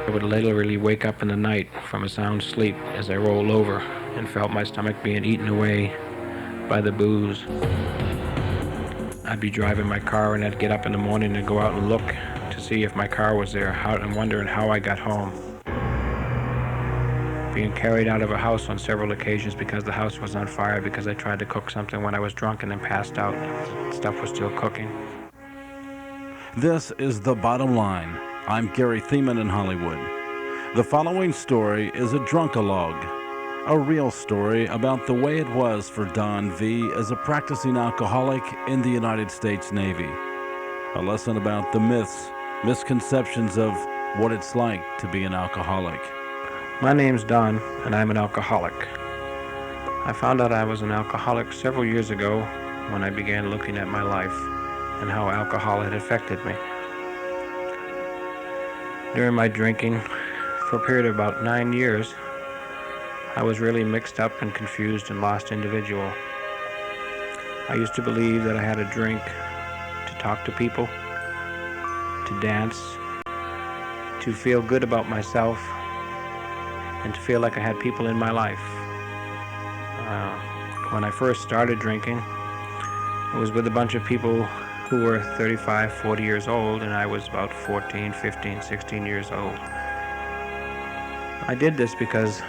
I would literally wake up in the night from a sound sleep as I rolled over and felt my stomach being eaten away by the booze. I'd be driving my car and I'd get up in the morning and go out and look to see if my car was there and wondering how I got home. Being carried out of a house on several occasions because the house was on fire because I tried to cook something when I was drunk and then passed out. Stuff was still cooking. This is The Bottom Line. I'm Gary Thiemann in Hollywood. The following story is a drunkalogue, a real story about the way it was for Don V. as a practicing alcoholic in the United States Navy. A lesson about the myths, misconceptions of what it's like to be an alcoholic. My name's Don, and I'm an alcoholic. I found out I was an alcoholic several years ago when I began looking at my life and how alcohol had affected me. During my drinking, for a period of about 9 years, I was really mixed up and confused and lost individual. I used to believe that I had a drink to talk to people, to dance, to feel good about myself, and to feel like I had people in my life. When I first started drinking, it was with a bunch of people who were 35, 40 years old, and I was about 14, 15, 16 years old. I did this because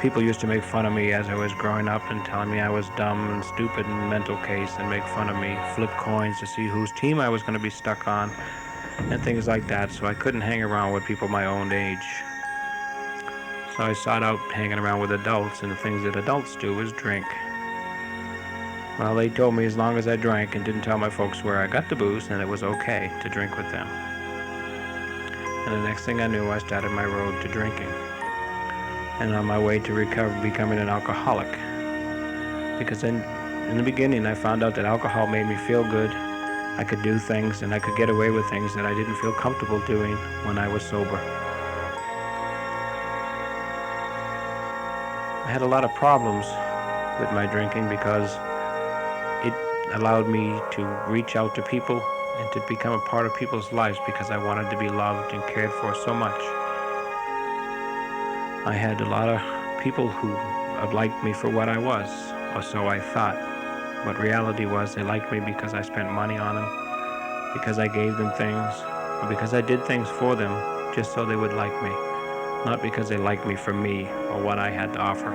people used to make fun of me as I was growing up and telling me I was dumb and stupid and mental case and make fun of me, flip coins to see whose team I was going to be stuck on, and things like that, so I couldn't hang around with people my own age. So I sought out hanging around with adults, and the things that adults do is drink. Well, they told me as long as I drank and didn't tell my folks where I got the booze, then it was okay to drink with them. And the next thing I knew, I started my road to drinking. And on my way to becoming an alcoholic. Because in the beginning, I found out that alcohol made me feel good. I could do things, and I could get away with things that I didn't feel comfortable doing when I was sober. I had a lot of problems with my drinking because it allowed me to reach out to people and to become a part of people's lives because I wanted to be loved and cared for so much. I had a lot of people who liked me for what I was, or so I thought. But reality was they liked me because I spent money on them, because I gave them things, or because I did things for them just so they would like me. Not because they liked me for me or what I had to offer,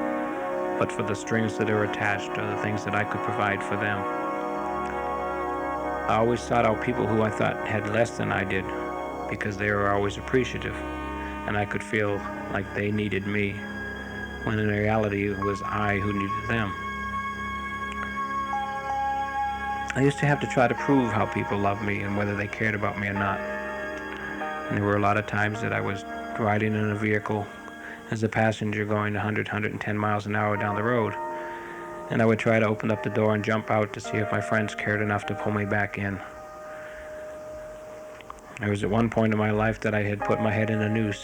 but for the strings that are attached or the things that I could provide for them. I always sought out people who I thought had less than I did because they were always appreciative, and I could feel like they needed me, when in reality it was I who needed them. I used to have to try to prove how people loved me and whether they cared about me or not. And there were a lot of times that I was riding in a vehicle as a passenger going 100, 110 miles an hour down the road, and I would try to open up the door and jump out to see if my friends cared enough to pull me back in. There was at one point in my life that I had put my head in a noose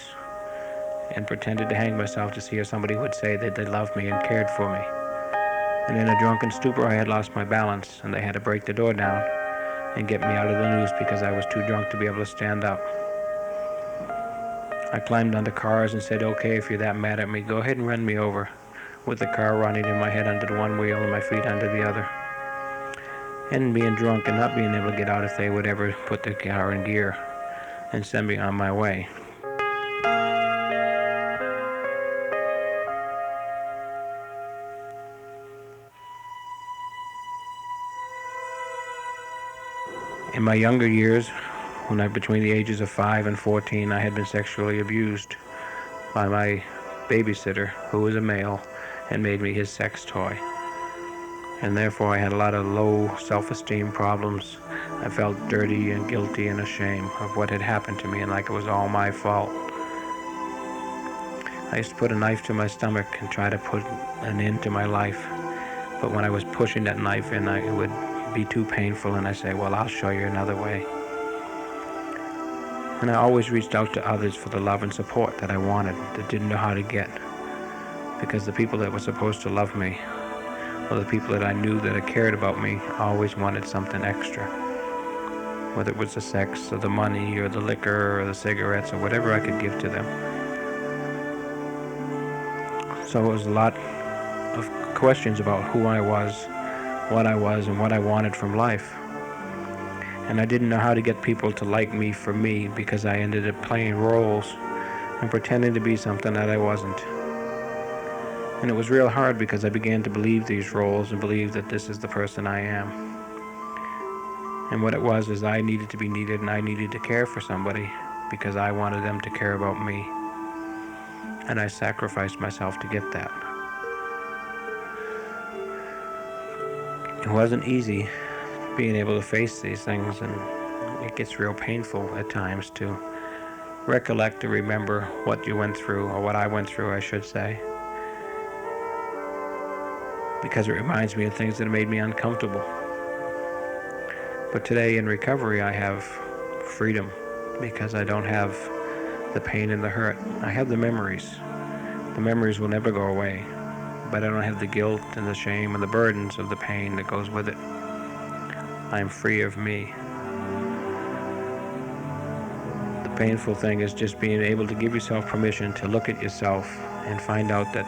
and pretended to hang myself to see if somebody would say that they loved me and cared for me. And in a drunken stupor, I had lost my balance, and they had to break the door down and get me out of the noose because I was too drunk to be able to stand up. I climbed onto cars and said, okay, if you're that mad at me, go ahead and run me over, with the car running and my head under the one wheel and my feet under the other. And being drunk and not being able to get out if they would ever put the car in gear and send me on my way. In my younger years, between the ages of 5 and 14, I had been sexually abused by my babysitter, who was a male, and made me his sex toy. And therefore I had a lot of low self-esteem problems. I felt dirty and guilty and ashamed of what had happened to me, and like it was all my fault. I used to put a knife to my stomach and try to put an end to my life. But when I was pushing that knife in, it would be too painful, and I say, well, I'll show you another way. And I always reached out to others for the love and support that I wanted, that didn't know how to get. Because the people that were supposed to love me, or the people that I knew that cared about me, always wanted something extra. whether it was the sex or the money or the liquor or the cigarettes or whatever I could give to them. So it was a lot of questions about who I was, and what I wanted from life. And I didn't know how to get people to like me for me, because I ended up playing roles and pretending to be something that I wasn't. And it was real hard, because I began to believe these roles and believe that this is the person I am. And what it was is I needed to be needed, and I needed to care for somebody because I wanted them to care about me. And I sacrificed myself to get that. It wasn't easy being able to face these things, and it gets real painful at times to recollect or remember what you went through, or what I went through, I should say, because it reminds me of things that made me uncomfortable. But today in recovery, I have freedom, because I don't have the pain and the hurt. I have the memories. The memories will never go away, but I don't have the guilt and the shame and the burdens of the pain that goes with it. I'm free of me. The painful thing is just being able to give yourself permission to look at yourself and find out that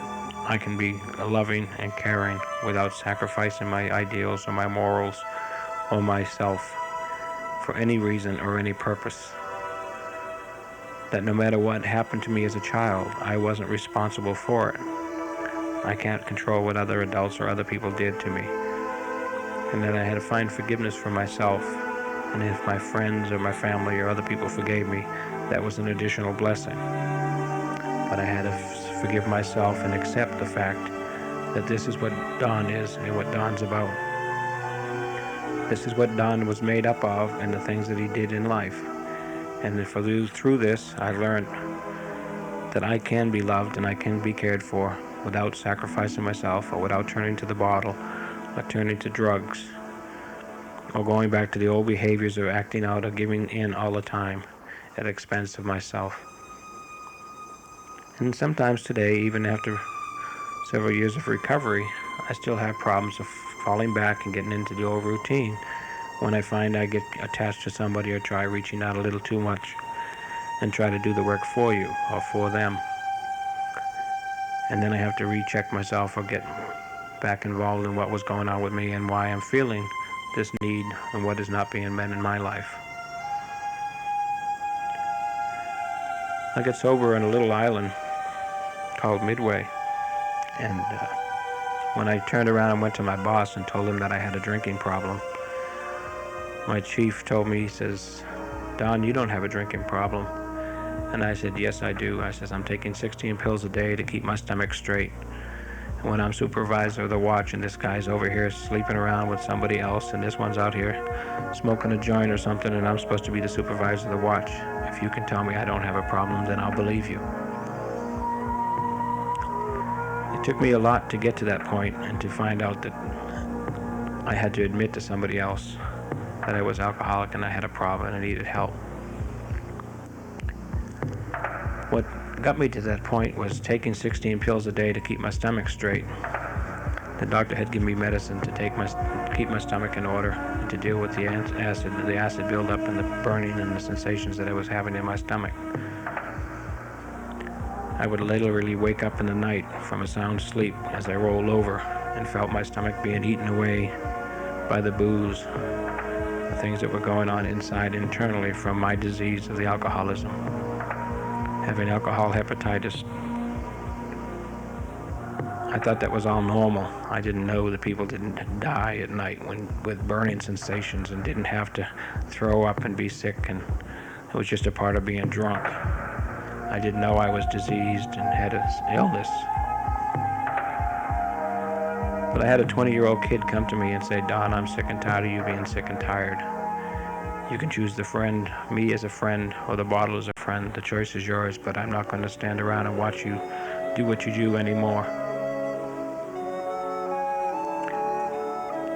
I can be loving and caring without sacrificing my ideals or my morals or myself for any reason or any purpose. That no matter what happened to me as a child, I wasn't responsible for it. I can't control what other adults or other people did to me. And then I had to find forgiveness for myself. And if my friends or my family or other people forgave me, that was an additional blessing. But I had to forgive myself and accept the fact that this is what Don is and what Don's about. This is what Don was made up of, and the things that he did in life. And through this, I learned that I can be loved and I can be cared for without sacrificing myself, or without turning to the bottle, or turning to drugs, or going back to the old behaviors of acting out or giving in all the time at the expense of myself. And sometimes today, even after several years of recovery, I still have problems of falling back and getting into the old routine when I find I get attached to somebody or try reaching out a little too much and try to do the work for you or for them. And then I have to recheck myself or get back involved in what was going on with me and why I'm feeling this need and what is not being met in my life. I got sober on a little island called Midway, and when I turned around and went to my boss and told him that I had a drinking problem, my chief told me, he says, "Don, you don't have a drinking problem." And I said, "Yes, I do." I says, "I'm taking 16 pills a day to keep my stomach straight. And when I'm supervisor of the watch and this guy's over here sleeping around with somebody else and this one's out here smoking a joint or something and I'm supposed to be the supervisor of the watch, if you can tell me I don't have a problem, then I'll believe you." It took me a lot to get to that point and to find out that I had to admit to somebody else that I was alcoholic and I had a problem and I needed help. What got me to that point was taking 16 pills a day to keep my stomach straight. The doctor had given me medicine to keep my stomach in order and to deal with the acid buildup and the burning and the sensations that I was having in my stomach. I would literally wake up in the night from a sound sleep as I rolled over and felt my stomach being eaten away by the booze, the things that were going on inside internally from my disease of the alcoholism. Having alcohol hepatitis, I thought that was all normal. I didn't know that people didn't die at night with burning sensations and didn't have to throw up and be sick, and it was just a part of being drunk. I didn't know I was diseased and had an illness. But I had a 20-year-old kid come to me and say, "Don, I'm sick and tired of you being sick and tired. You can choose me as a friend, or the bottle as a friend. The choice is yours, but I'm not going to stand around and watch you do what you do anymore."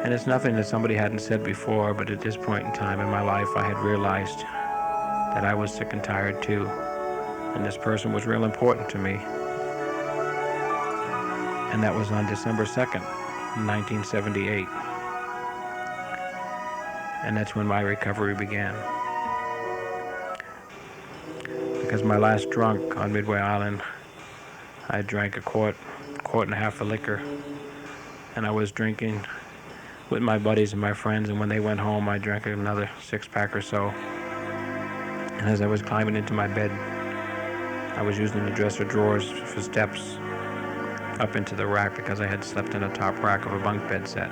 And it's nothing that somebody hadn't said before, but at this point in time in my life, I had realized that I was sick and tired too. And this person was real important to me. And that was on December 2nd, 1978. And that's when my recovery began. Because my last drunk on Midway Island, I drank a quart and a half of liquor, and I was drinking with my buddies and my friends, and when they went home, I drank another 6-pack or so. And as I was climbing into my bed, I was using the dresser drawers for steps up into the rack because I had slept in the top rack of a bunk bed set.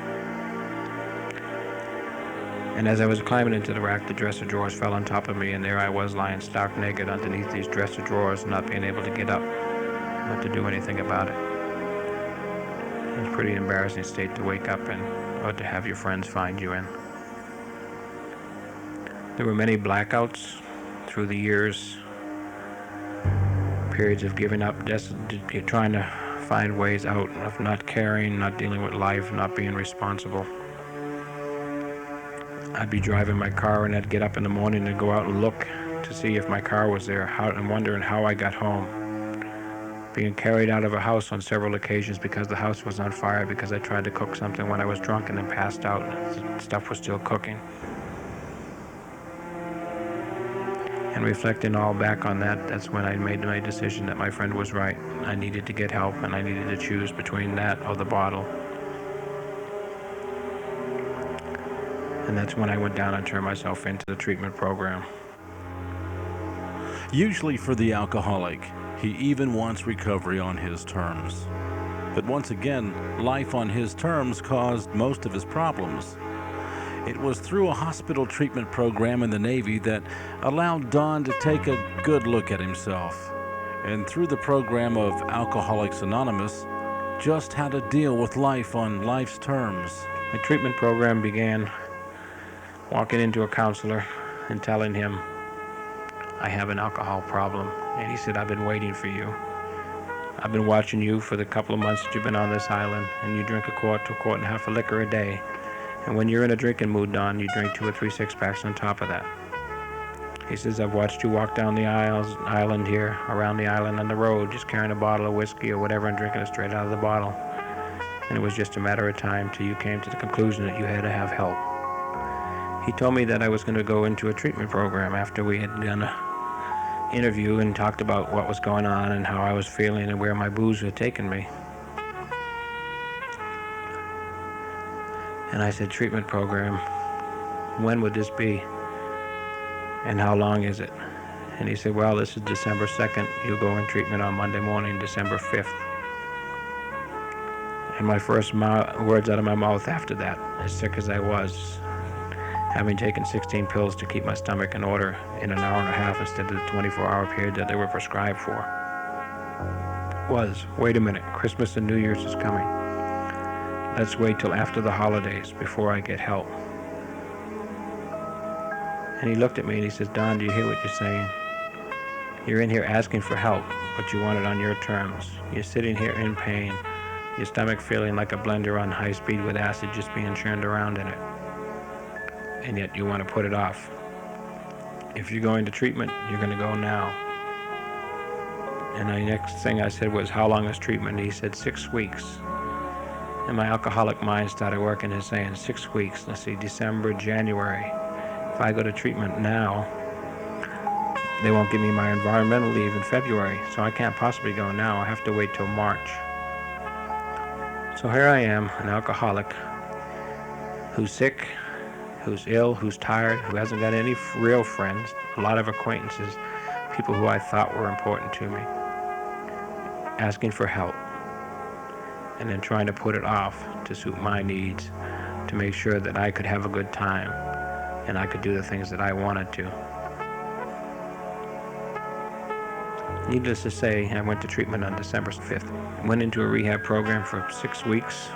And as I was climbing into the rack, the dresser drawers fell on top of me, and there I was lying stark naked underneath these dresser drawers, not being able to get up, not to do anything about it. It was a pretty embarrassing state to wake up in, or to have your friends find you in. There were many blackouts through the years, periods of giving up, trying to find ways out of not caring, not dealing with life, not being responsible. I'd be driving my car and I'd get up in the morning and go out and look to see if my car was there, and wondering how I got home. Being carried out of a house on several occasions because the house was on fire because I tried to cook something when I was drunk and then passed out and stuff was still cooking. And reflecting all back on that, that's when I made my decision that my friend was right. I needed to get help, and I needed to choose between that or the bottle. And that's when I went down and turned myself into the treatment program. Usually for the alcoholic, he even wants recovery on his terms. But once again, life on his terms caused most of his problems. It was through a hospital treatment program in the Navy that allowed Don to take a good look at himself, and through the program of Alcoholics Anonymous, just how to deal with life on life's terms. My treatment program began walking into a counselor and telling him, I have an alcohol problem. And he said, I've been waiting for you. I've been watching you for the couple of months that you've been on this island, and you drink a quart to a quart and a half of liquor a day. And when you're in a drinking mood, Don, you drink 2 or 3 6-packs on top of that. He says, I've watched you walk down the island here, around the island on the road, just carrying a bottle of whiskey or whatever and drinking it straight out of the bottle. And it was just a matter of time till you came to the conclusion that you had to have help. He told me that I was going to go into a treatment program after we had done an interview and talked about what was going on and how I was feeling and where my booze had taken me. And I said, treatment program, when would this be? And how long is it? And he said, well, this is December 2nd. You'll go in treatment on Monday morning, December 5th. And my first words out of my mouth after that, as sick as I was, having taken 16 pills to keep my stomach in order in an hour and a half instead of the 24-hour period that they were prescribed for, was, wait a minute, Christmas and New Year's is coming. Let's wait till after the holidays before I get help. And he looked at me and he says, Don, do you hear what you're saying? You're in here asking for help, but you want it on your terms. You're sitting here in pain, your stomach feeling like a blender on high speed with acid just being churned around in it. And yet you want to put it off. If you're going to treatment, you're going to go now. And the next thing I said was, how long is treatment? And he said, 6 weeks. And my alcoholic mind started working and saying, 6 weeks. Let's see, December, January. If I go to treatment now, they won't give me my environmental leave in February. So I can't possibly go now. I have to wait till March. So here I am, an alcoholic who's sick, who's ill, who's tired, who hasn't got any real friends, a lot of acquaintances, people who I thought were important to me, asking for help, and then trying to put it off to suit my needs, to make sure that I could have a good time and I could do the things that I wanted to. Needless to say, I went to treatment on December 5th. Went into a rehab program for 6 weeks.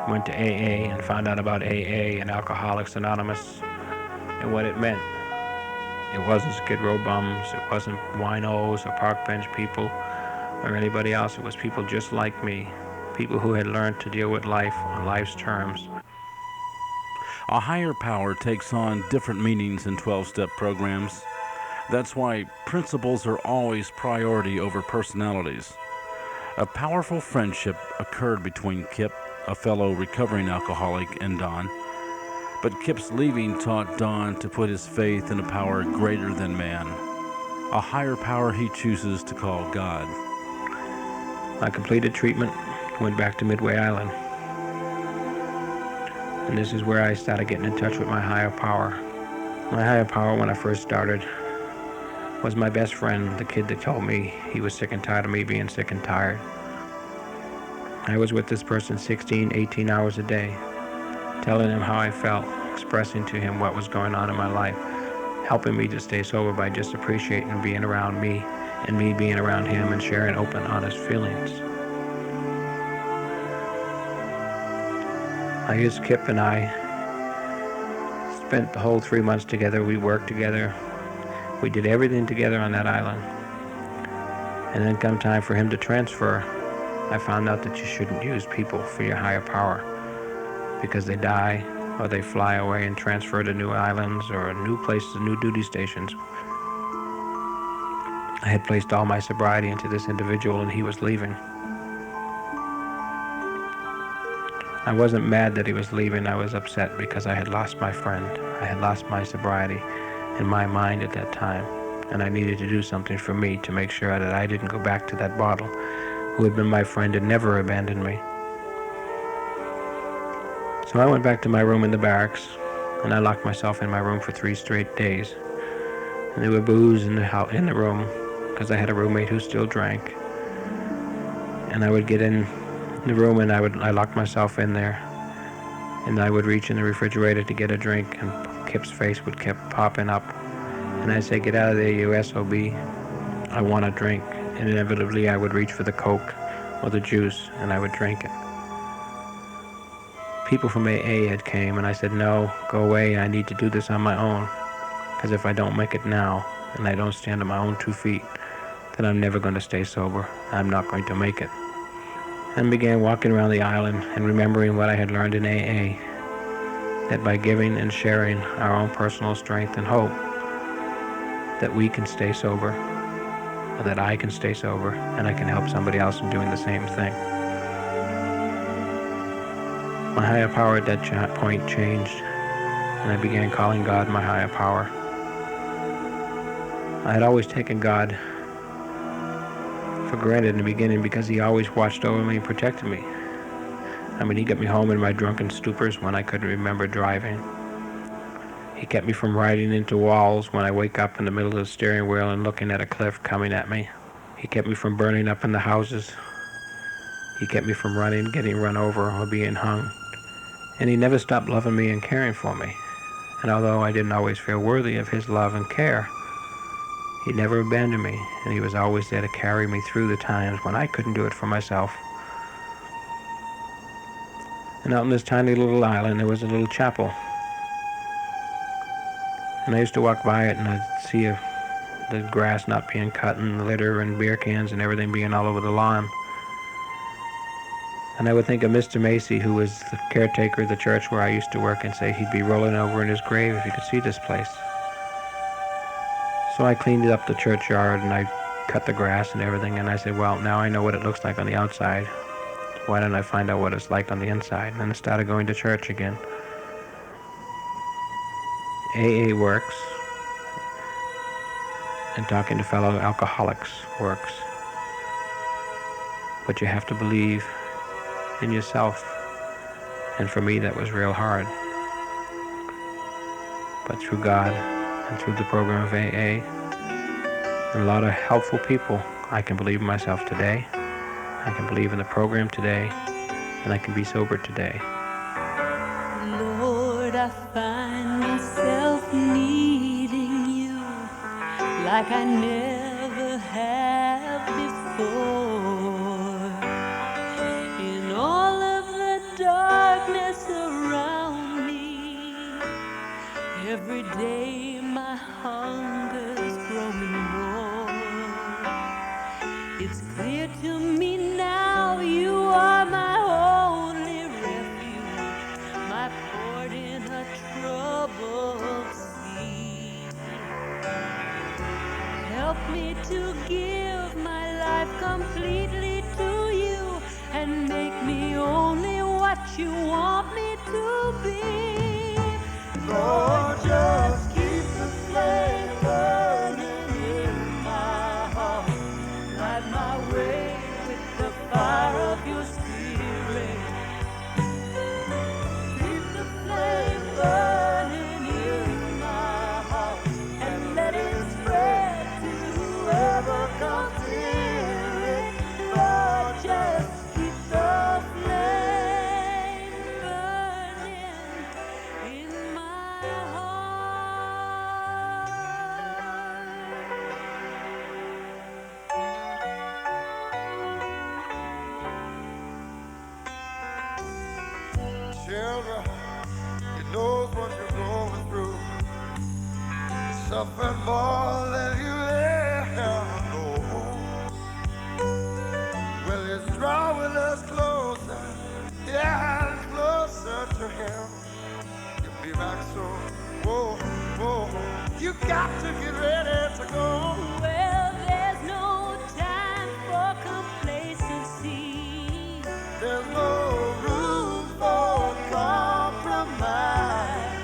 Went to AA and found out about AA and Alcoholics Anonymous and what it meant. It wasn't Skid Row bums, it wasn't winos or park bench people or anybody else. It was people just like me, people who had learned to deal with life on life's terms. A higher power takes on different meanings in 12-step programs. That's why principles are always priority over personalities. A powerful friendship occurred between Kip, a fellow recovering alcoholic, and Don. But Kip's leaving taught Don to put his faith in a power greater than man, a higher power he chooses to call God. I completed treatment, went back to Midway Island. And this is where I started getting in touch with my higher power. My higher power, when I first started, was my best friend, the kid that told me he was sick and tired of me being sick and tired. I was with this person 16, 18 hours a day, telling him how I felt, expressing to him what was going on in my life, helping me to stay sober by just appreciating being around me and me being around him and sharing open, honest feelings. I used Kip and I spent the whole 3 months together. We worked together. We did everything together on that island. And then come time for him to transfer, I found out that you shouldn't use people for your higher power because they die or they fly away and transfer to new islands or new places, new duty stations. I had placed all my sobriety into this individual and he was leaving. I wasn't mad that he was leaving. I was upset because I had lost my friend. I had lost my sobriety and my mind at that time. And I needed to do something for me to make sure that I didn't go back to that bottle who had been my friend and never abandoned me. So I went back to my room in the barracks and I locked myself in my room for 3 straight days. And there were booze in the room because I had a roommate who still drank. And I would get in the room and I locked myself in there. And I would reach in the refrigerator to get a drink and Kip's face would keep popping up. And I'd say, "Get out of there, you SOB. I want a drink." And inevitably I would reach for the Coke or the juice and I would drink it. People from AA had came and I said, "No, go away. I need to do this on my own. Because if I don't make it now and I don't stand on my own 2 feet, then I'm never going to stay sober. I'm not going to make it." And began walking around the island and remembering what I had learned in AA, that by giving and sharing our own personal strength and hope, that we can stay sober, or that I can stay sober, and I can help somebody else in doing the same thing. My higher power at that point changed, and I began calling God my higher power. I had always taken God for granted in the beginning because he always watched over me and protected me. I mean, he got me home in my drunken stupors when I couldn't remember driving. He kept me from riding into walls when I wake up in the middle of the steering wheel and looking at a cliff coming at me. He kept me from burning up in the houses. He kept me from running, getting run over, or being hung. And he never stopped loving me and caring for me. And although I didn't always feel worthy of his love and care, he never abandoned me, and he was always there to carry me through the times when I couldn't do it for myself. And out on this tiny little island, there was a little chapel. And I used to walk by it, and I'd see the grass not being cut, and the litter and beer cans and everything being all over the lawn. And I would think of Mr. Macy, who was the caretaker of the church where I used to work, and say he'd be rolling over in his grave if he could see this place. So I cleaned up the churchyard and I cut the grass and everything, and I said, well, now I know what it looks like on the outside. Why don't I find out what it's like on the inside? And then I started going to church again. AA works, and talking to fellow alcoholics works. But you have to believe in yourself. And for me, that was real hard. But through God and through the program of AA and a lot of helpful people, I can believe in myself today. I can believe in the program today, and I can be sober today. Lord, I find myself needing you like I never have before. In all of the darkness around me, every day my hunger's growing more. It's clear to me now you are my only refuge, my port in a troubled sea. Help me to give my life completely to you and make me only what you want me to be. Lord, just keep the flame burning in my heart. Light my way with the fire of your spirit. Keep the flame burning in my heart and let it spread to whoever comes near it. Lord, just keep the flame burning in my heart. Children, he knows what you're going through. You suffered more than you ever know. Well, he's drawing us closer, yeah, closer to him. You'll be back soon. Whoa, whoa. You got to get ready to go. Well, there's no time for complacency. There's no room for compromise.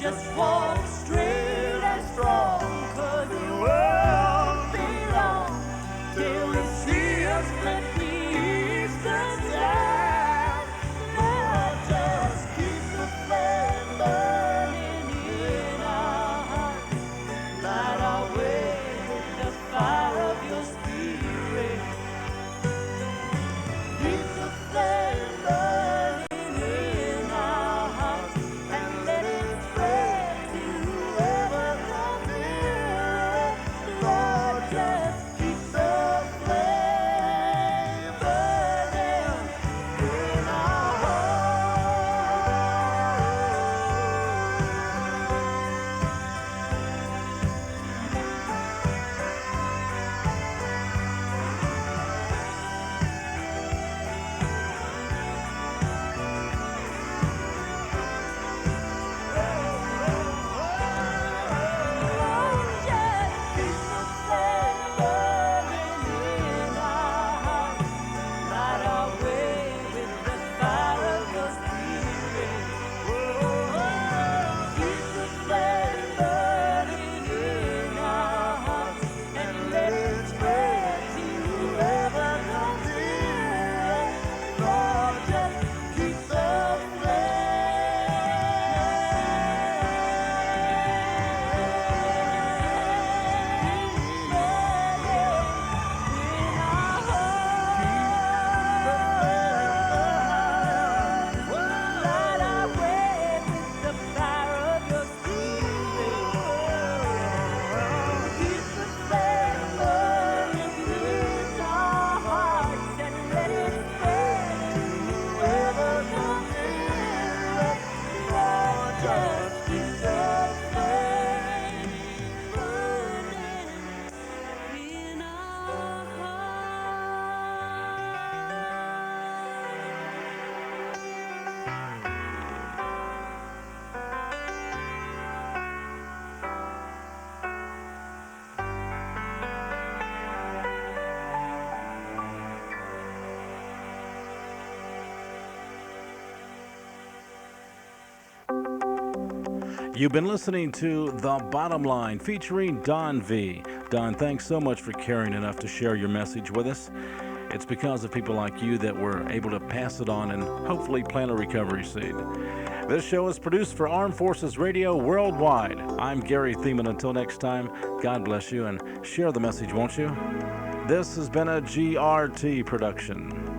Just walk straight and strong, 'cause it won't be long till we see us split peace the time. Lord, just keep the flame burning in our hearts. Light our way with the fire of your spirit. Keep the flame burning in our hearts and let it spread to whoever comes near it. Lord, just keep the flame burning in our hearts. Lord, just keep the flame burning in our hearts. Light our way with the fire of your spirit. Keep the flame burning in our hearts and let it spread to whoever comes near it. Lord, just keep the just keep the flame burning in our You've been listening to The Bottom Line featuring Don V. Don, thanks so much for caring enough to share your message with us. It's because of people like you that we're able to pass it on and hopefully plant a recovery seed. This show is produced for Armed Forces Radio Worldwide. I'm Gary Thiemann. Until next time, God bless you and share the message, won't you? This has been a GRT production.